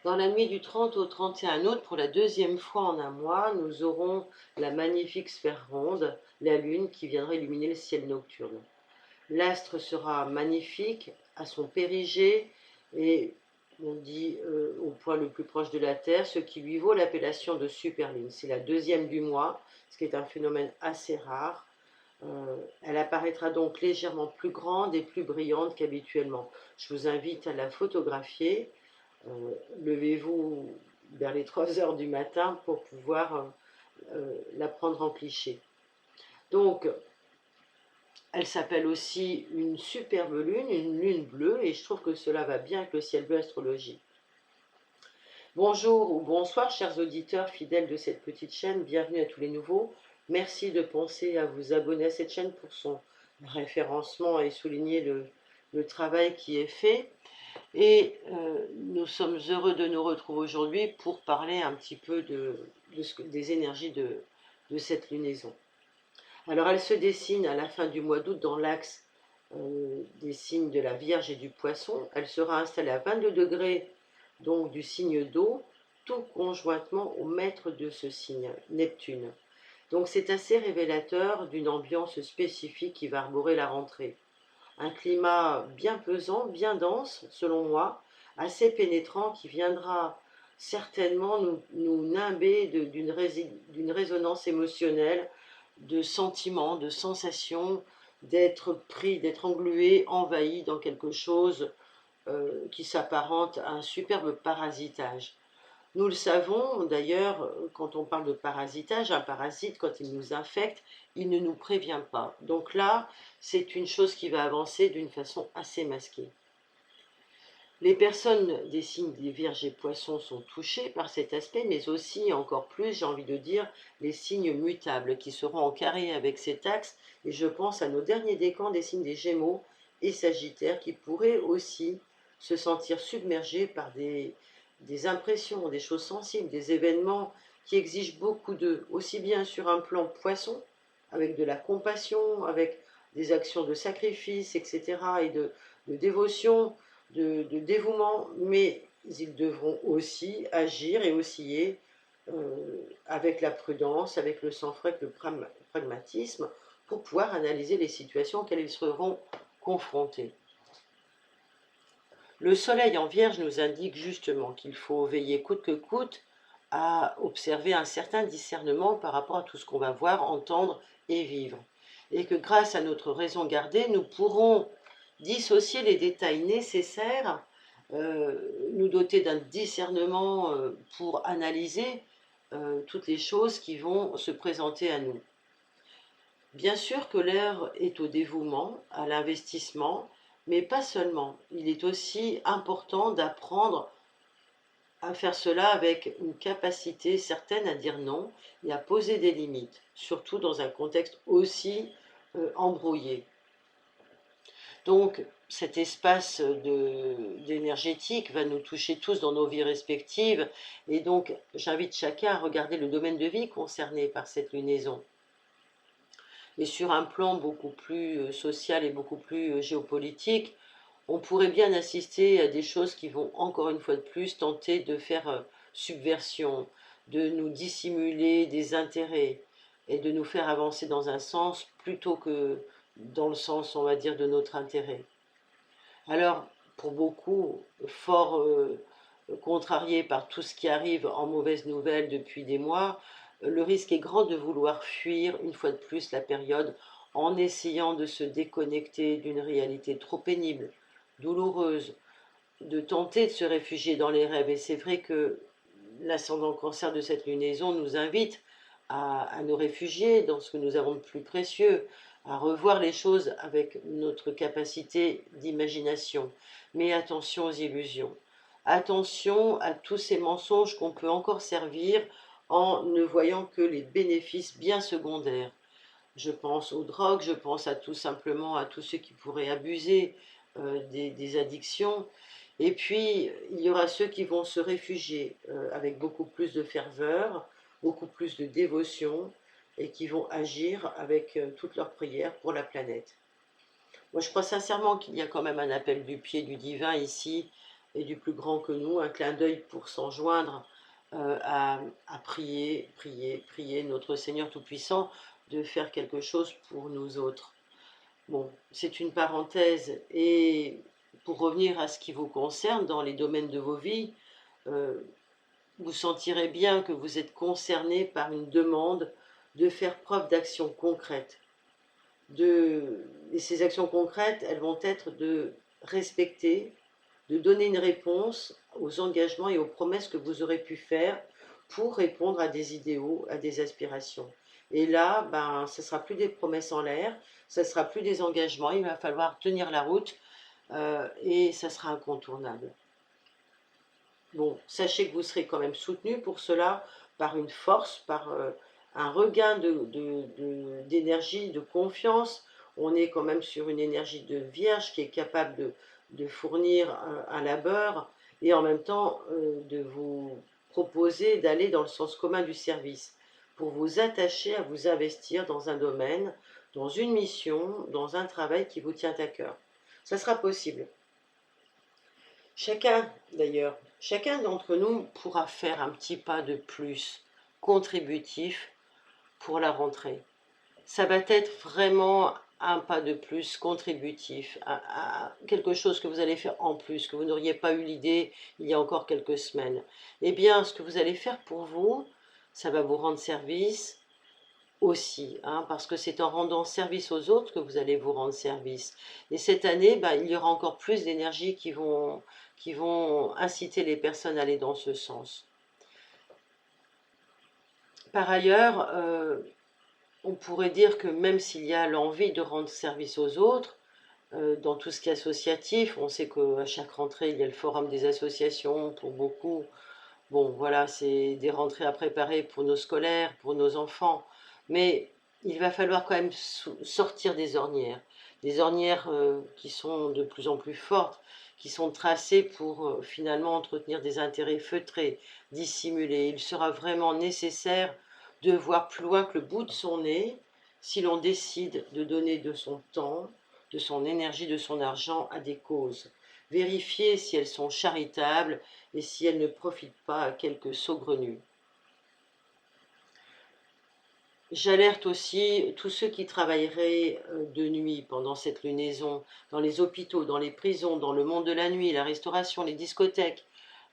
Dans la nuit du 30 au 31 août, pour la deuxième fois en un mois, nous aurons la magnifique sphère ronde, la Lune, qui viendra illuminer le ciel nocturne. L'astre sera magnifique à son périgée et on dit au point le plus proche de la Terre, ce qui lui vaut l'appellation de superlune. C'est la deuxième du mois, ce qui est un phénomène assez rare. Elle apparaîtra donc légèrement plus grande et plus brillante qu'habituellement. Je vous invite à la photographier. Levez-vous vers les 3 heures du matin pour pouvoir la prendre en cliché. Donc, elle s'appelle aussi une superbe lune, une lune bleue, et je trouve que cela va bien avec le ciel bleu astrologie. Bonjour ou bonsoir, chers auditeurs fidèles de cette petite chaîne, bienvenue à tous les nouveaux. Merci de penser à vous abonner à cette chaîne pour son référencement et souligner le travail qui est fait. Et nous sommes heureux de nous retrouver aujourd'hui pour parler un petit peu des énergies de cette lunaison. Alors elle se dessine à la fin du mois d'août dans l'axe des signes de la Vierge et du Poisson. Elle sera installée à 22 degrés donc du signe d'eau, tout conjointement au maître de ce signe, Neptune. Donc c'est assez révélateur d'une ambiance spécifique qui va arborer la rentrée. Un climat bien pesant, bien dense, selon moi, assez pénétrant, qui viendra certainement nous nimber d'une résonance émotionnelle, de sentiments, de sensations, d'être pris, d'être englué, envahi dans quelque chose qui s'apparente à un superbe parasitage. Nous le savons d'ailleurs, quand on parle de parasitage, un parasite, quand il nous infecte, il ne nous prévient pas. Donc là, c'est une chose qui va avancer d'une façon assez masquée. Les personnes des signes des Vierges et Poissons sont touchées par cet aspect, mais aussi, encore plus, j'ai envie de dire, les signes mutables qui seront en carré avec cet axe, et je pense à nos derniers décans des signes des Gémeaux et Sagittaires qui pourraient aussi se sentir submergés par des impressions, des choses sensibles, des événements qui exigent beaucoup d'eux, aussi bien sur un plan poisson, avec de la compassion, avec des actions de sacrifice, etc., et de dévotion, de dévouement, mais ils devront aussi agir et osciller avec la prudence, avec le sang-froid, avec le pragmatisme, pour pouvoir analyser les situations auxquelles ils seront confrontés. Le soleil en Vierge nous indique justement qu'il faut veiller coûte que coûte à observer un certain discernement par rapport à tout ce qu'on va voir, entendre et vivre. Et que grâce à notre raison gardée, nous pourrons dissocier les détails nécessaires, nous doter d'un discernement pour analyser toutes les choses qui vont se présenter à nous. Bien sûr que l'heure est au dévouement, à l'investissement, mais pas seulement. Il est aussi important d'apprendre à faire cela avec une capacité certaine à dire non et à poser des limites, surtout dans un contexte aussi embrouillé. Donc cet espace d'énergétique va nous toucher tous dans nos vies respectives, et donc j'invite chacun à regarder le domaine de vie concerné par cette lunaison. Et sur un plan beaucoup plus social et beaucoup plus géopolitique, on pourrait bien assister à des choses qui vont encore une fois de plus tenter de faire subversion, de nous dissimuler des intérêts et de nous faire avancer dans un sens plutôt que dans le sens, on va dire, de notre intérêt. Alors, pour beaucoup, fort contrariés par tout ce qui arrive en mauvaises nouvelles depuis des mois, le risque est grand de vouloir fuir une fois de plus la période en essayant de se déconnecter d'une réalité trop pénible, douloureuse, de tenter de se réfugier dans les rêves. Et c'est vrai que l'ascendant cancer de cette lunaison nous invite à nous réfugier dans ce que nous avons de plus précieux, à revoir les choses avec notre capacité d'imagination. Mais attention aux illusions. Attention à tous ces mensonges qu'on peut encore servir en ne voyant que les bénéfices bien secondaires. Je pense aux drogues, je pense tout simplement à tous ceux qui pourraient abuser des addictions. Et puis, il y aura ceux qui vont se réfugier avec beaucoup plus de ferveur, beaucoup plus de dévotion, et qui vont agir avec toutes leurs prières pour la planète. Moi, je crois sincèrement qu'il y a quand même un appel du pied du divin ici, et du plus grand que nous, un clin d'œil pour s'enjoindre à prier, prier, prier notre Seigneur Tout-Puissant de faire quelque chose pour nous autres. Bon, c'est une parenthèse, et pour revenir à ce qui vous concerne dans les domaines de vos vies, euh, vous sentirez bien que vous êtes concerné par une demande de faire preuve d'actions concrètes. Et ces actions concrètes, elles vont être de respecter, de donner une réponse aux engagements et aux promesses que vous aurez pu faire pour répondre à des idéaux, à des aspirations. Et là, ben, ce ne sera plus des promesses en l'air, ce ne sera plus des engagements, il va falloir tenir la route et ça sera incontournable. Bon, sachez que vous serez quand même soutenu pour cela par une force, par un regain d'énergie, de confiance. On est quand même sur une énergie de vierge qui est capable de fournir un labeur et en même temps de vous proposer d'aller dans le sens commun du service pour vous attacher à vous investir dans un domaine, dans une mission, dans un travail qui vous tient à cœur. Ça sera possible. Chacun, d'ailleurs, chacun d'entre nous pourra faire un petit pas de plus contributif pour la rentrée. Ça va être vraiment un pas de plus contributif, quelque chose que vous allez faire en plus, que vous n'auriez pas eu l'idée il y a encore quelques semaines. Eh bien, ce que vous allez faire pour vous, ça va vous rendre service aussi, hein, parce que c'est en rendant service aux autres que vous allez vous rendre service. Et cette année, ben, il y aura encore plus d'énergie qui vont inciter les personnes à aller dans ce sens. Par ailleurs, on pourrait dire que même s'il y a l'envie de rendre service aux autres, dans tout ce qui est associatif, on sait qu'à chaque rentrée, il y a le forum des associations pour beaucoup. Bon, voilà, c'est des rentrées à préparer pour nos scolaires, pour nos enfants. Mais il va falloir quand même sortir des ornières qui sont de plus en plus fortes, qui sont tracées pour finalement entretenir des intérêts feutrés, dissimulés. Il sera vraiment nécessaire de voir plus loin que le bout de son nez si l'on décide de donner de son temps, de son énergie, de son argent à des causes. Vérifier si elles sont charitables et si elles ne profitent pas à quelques saugrenus. J'alerte aussi tous ceux qui travailleraient de nuit pendant cette lunaison, dans les hôpitaux, dans les prisons, dans le monde de la nuit, la restauration, les discothèques,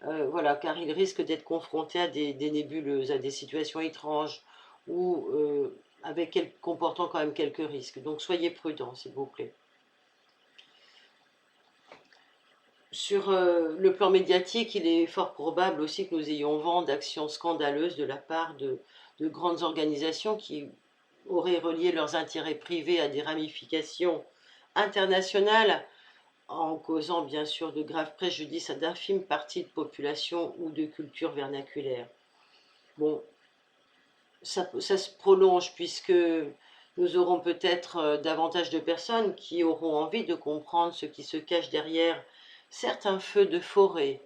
voilà, car ils risquent d'être confrontés à des nébuleuses, à des situations étranges, ou comportant quand même quelques risques. Donc soyez prudents, s'il vous plaît. Sur le plan médiatique, il est fort probable aussi que nous ayons vent d'actions scandaleuses de la part de grandes organisations qui auraient relié leurs intérêts privés à des ramifications internationales, en causant bien sûr de graves préjudices à d'infimes parties de population ou de culture vernaculaire. Bon, ça se prolonge puisque nous aurons peut-être davantage de personnes qui auront envie de comprendre ce qui se cache derrière certains feux de forêt,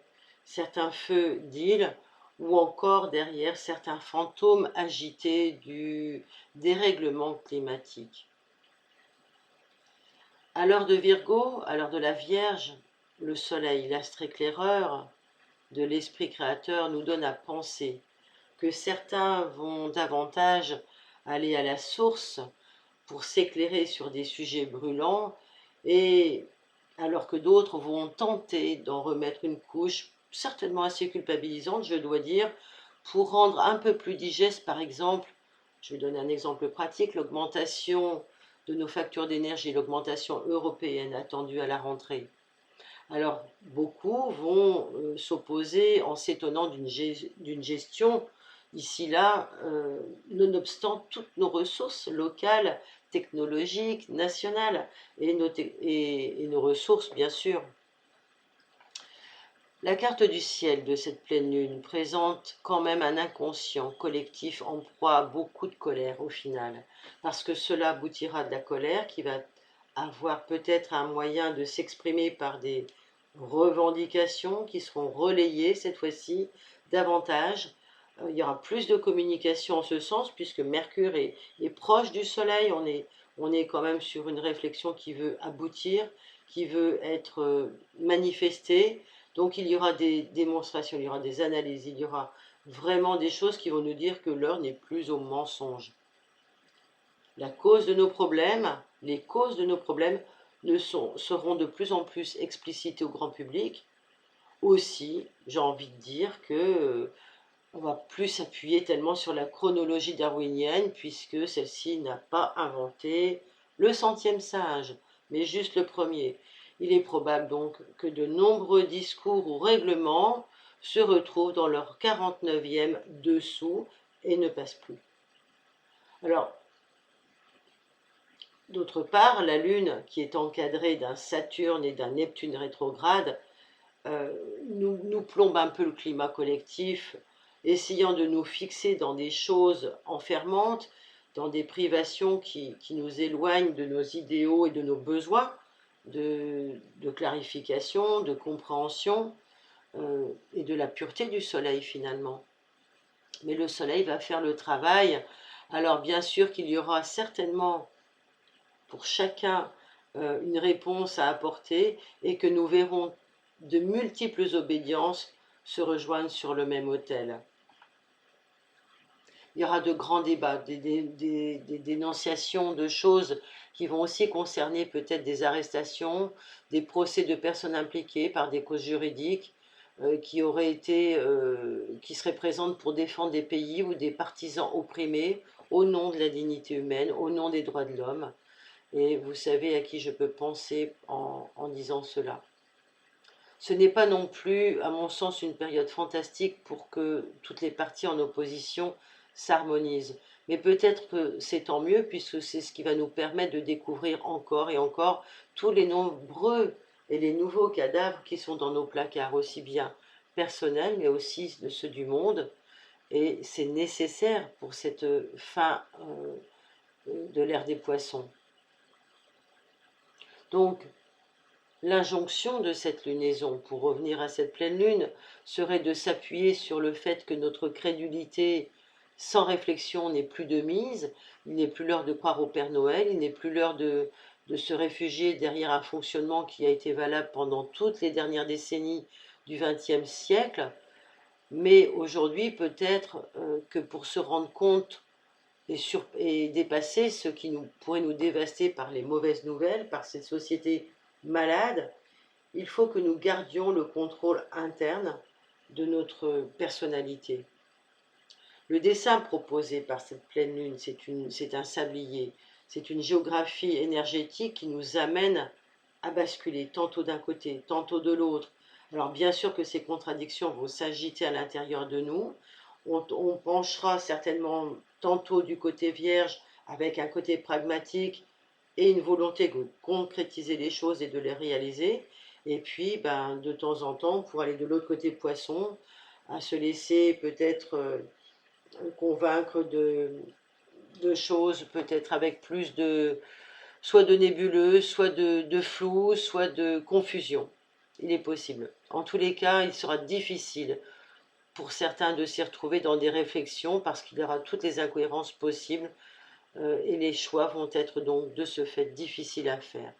certains feux d'îles, ou encore derrière certains fantômes agités du dérèglement climatique. À l'heure de Virgo, à l'heure de la Vierge, le Soleil, l'astre éclaireur de l'Esprit créateur, nous donne à penser que certains vont davantage aller à la source pour s'éclairer sur des sujets brûlants, et alors que d'autres vont tenter d'en remettre une couche, certainement assez culpabilisante, je dois dire, pour rendre un peu plus digeste, par exemple, je vais donner un exemple pratique, l'augmentation de nos factures d'énergie, l'augmentation européenne attendue à la rentrée. Alors, beaucoup vont s'opposer en s'étonnant d'une gestion ici là, nonobstant toutes nos ressources locales, technologiques, nationales et nos ressources bien sûr. La carte du ciel de cette pleine lune présente quand même un inconscient collectif en proie à beaucoup de colère au final, parce que cela aboutira de la colère qui va avoir peut-être un moyen de s'exprimer par des revendications qui seront relayées cette fois-ci davantage. Il y aura plus de communication en ce sens puisque Mercure est proche du Soleil, on est quand même sur une réflexion qui veut aboutir, qui veut être manifestée. Donc il y aura des démonstrations, il y aura des analyses, il y aura vraiment des choses qui vont nous dire que l'heure n'est plus au mensonge. La cause de nos problèmes, les causes de nos problèmes seront de plus en plus explicitées au grand public. Aussi, j'ai envie de dire que on va plus s'appuyer tellement sur la chronologie darwinienne, puisque celle-ci n'a pas inventé le centième singe, mais juste le premier. Il est probable donc que de nombreux discours ou règlements se retrouvent dans leur 49e dessous et ne passent plus. Alors, d'autre part, la Lune, qui est encadrée d'un Saturne et d'un Neptune rétrograde, nous plombe un peu le climat collectif, essayant de nous fixer dans des choses enfermantes, dans des privations qui nous éloignent de nos idéaux et de nos besoins de clarification, de compréhension et de la pureté du soleil finalement. Mais le soleil va faire le travail. Alors bien sûr qu'il y aura certainement pour chacun une réponse à apporter et que nous verrons de multiples obédiences se rejoindre sur le même autel. Il y aura de grands débats, des dénonciations de choses qui vont aussi concerner peut-être des arrestations, des procès de personnes impliquées par des causes juridiques qui seraient présentes pour défendre des pays ou des partisans opprimés au nom de la dignité humaine, au nom des droits de l'homme. Et vous savez à qui je peux penser en disant cela. Ce n'est pas non plus, à mon sens, une période fantastique pour que toutes les parties en opposition s'harmonisent. Mais peut-être que c'est tant mieux, puisque c'est ce qui va nous permettre de découvrir encore et encore tous les nombreux et les nouveaux cadavres qui sont dans nos placards, aussi bien personnels, mais aussi de ceux du monde. Et c'est nécessaire pour cette fin de l'ère des poissons. Donc, l'injonction de cette lunaison, pour revenir à cette pleine lune, serait de s'appuyer sur le fait que notre crédulité sans réflexion n'est plus de mise, il n'est plus l'heure de croire au Père Noël, il n'est plus l'heure de se réfugier derrière un fonctionnement qui a été valable pendant toutes les dernières décennies du XXe siècle, mais aujourd'hui peut-être que pour se rendre compte et dépasser ce qui pourrait nous dévaster par les mauvaises nouvelles, par cette société malade, il faut que nous gardions le contrôle interne de notre personnalité. Le dessin proposé par cette pleine lune, c'est un sablier, c'est une géographie énergétique qui nous amène à basculer tantôt d'un côté, tantôt de l'autre. Alors bien sûr que ces contradictions vont s'agiter à l'intérieur de nous, on penchera certainement tantôt du côté vierge avec un côté pragmatique et une volonté de concrétiser les choses et de les réaliser, et puis de temps en temps pour aller de l'autre côté poisson, à se laisser peut-être convaincre de choses, peut-être avec plus soit de nébuleux, soit de flou, soit de confusion. Il est possible. En tous les cas, il sera difficile pour certains de s'y retrouver dans des réflexions parce qu'il y aura toutes les incohérences possibles et les choix vont être donc de ce fait difficiles à faire.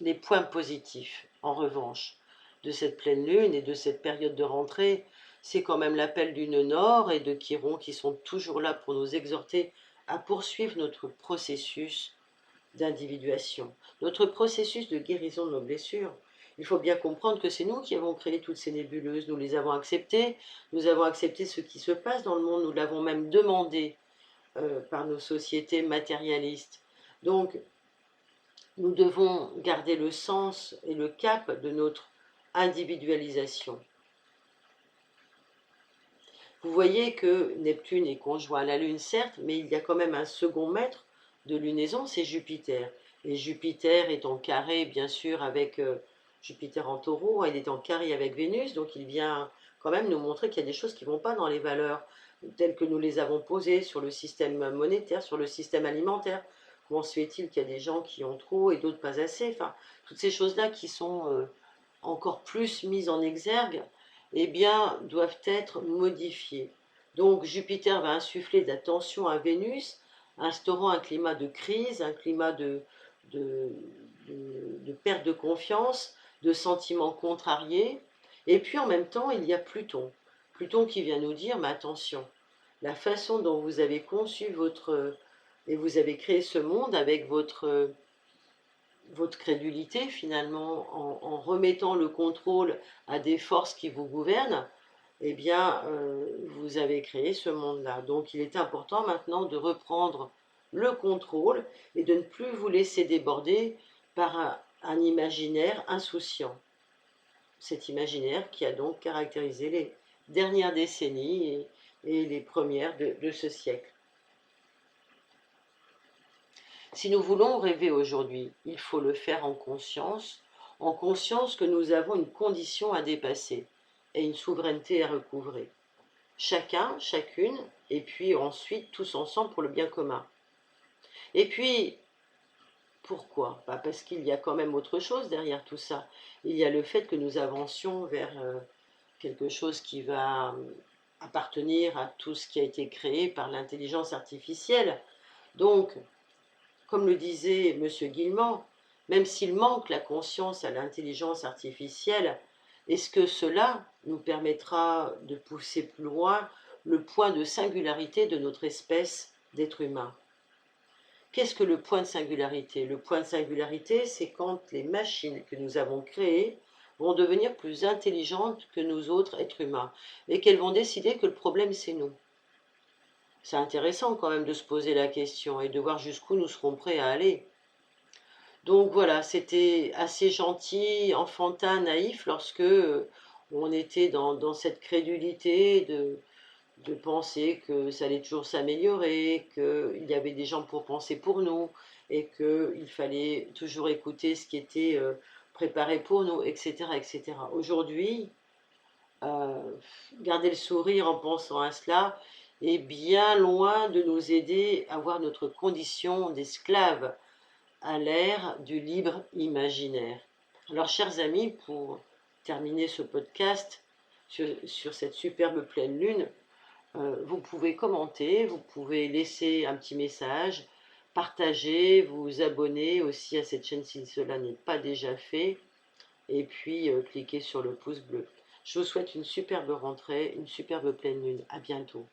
Les points positifs, en revanche, de cette pleine lune et de cette période de rentrée, c'est quand même l'appel du nœud nord et de Chiron qui sont toujours là pour nous exhorter à poursuivre notre processus d'individuation, notre processus de guérison de nos blessures. Il faut bien comprendre que c'est nous qui avons créé toutes ces nébuleuses, nous les avons acceptées, nous avons accepté ce qui se passe dans le monde, nous l'avons même demandé par nos sociétés matérialistes. Donc, nous devons garder le sens et le cap de notre individualisation. Vous voyez que Neptune est conjoint à la Lune, certes, mais il y a quand même un second maître de lunaison, c'est Jupiter. Et Jupiter est en carré, bien sûr, avec Jupiter en taureau, il est en carré avec Vénus, donc il vient quand même nous montrer qu'il y a des choses qui ne vont pas dans les valeurs telles que nous les avons posées sur le système monétaire, sur le système alimentaire. Comment se fait-il qu'il y a des gens qui ont trop et d'autres pas assez? Enfin, toutes ces choses-là qui sont encore plus mises en exergue, eh bien, doivent être modifiées. Donc Jupiter va insuffler de la tension à Vénus, instaurant un climat de crise, un climat de perte de confiance, de sentiments contrariés, Et puis en même temps, il y a Pluton. Pluton qui vient nous dire, mais attention, la façon dont vous avez conçu et vous avez créé ce monde avec votre crédulité finalement, en remettant le contrôle à des forces qui vous gouvernent, eh bien, vous avez créé ce monde-là. Donc il est important maintenant de reprendre le contrôle et de ne plus vous laisser déborder par un imaginaire insouciant. Cet imaginaire qui a donc caractérisé les dernières décennies et les premières de ce siècle. Si nous voulons rêver aujourd'hui, il faut le faire en conscience que nous avons une condition à dépasser et une souveraineté à recouvrer. Chacun, chacune, et puis ensuite tous ensemble pour le bien commun. Et puis, pourquoi? Parce qu'il y a quand même autre chose derrière tout ça. Il y a le fait que nous avancions vers quelque chose qui va appartenir à tout ce qui a été créé par l'intelligence artificielle. Donc, comme le disait M. Guillemant, même s'il manque la conscience à l'intelligence artificielle, est-ce que cela nous permettra de pousser plus loin le point de singularité de notre espèce d'être humain? Qu'est-ce que le point de singularité? Le point de singularité, c'est quand les machines que nous avons créées vont devenir plus intelligentes que nous autres êtres humains et qu'elles vont décider que le problème, c'est nous. C'est intéressant quand même de se poser la question et de voir jusqu'où nous serons prêts à aller. Donc voilà, c'était assez gentil, enfantin, naïf lorsque on était dans cette crédulité de penser que ça allait toujours s'améliorer, qu'il y avait des gens pour penser pour nous et qu'il fallait toujours écouter ce qui était préparé pour nous, etc. etc. Aujourd'hui, euh, garder le sourire en pensant à cela est bien loin de nous aider à voir notre condition d'esclave à l'ère du libre imaginaire. Alors, chers amis, pour terminer ce podcast sur cette superbe pleine lune, vous pouvez commenter, vous pouvez laisser un petit message, partager, vous abonner aussi à cette chaîne si cela n'est pas déjà fait, et puis cliquez sur le pouce bleu. Je vous souhaite une superbe rentrée, une superbe pleine lune. À bientôt.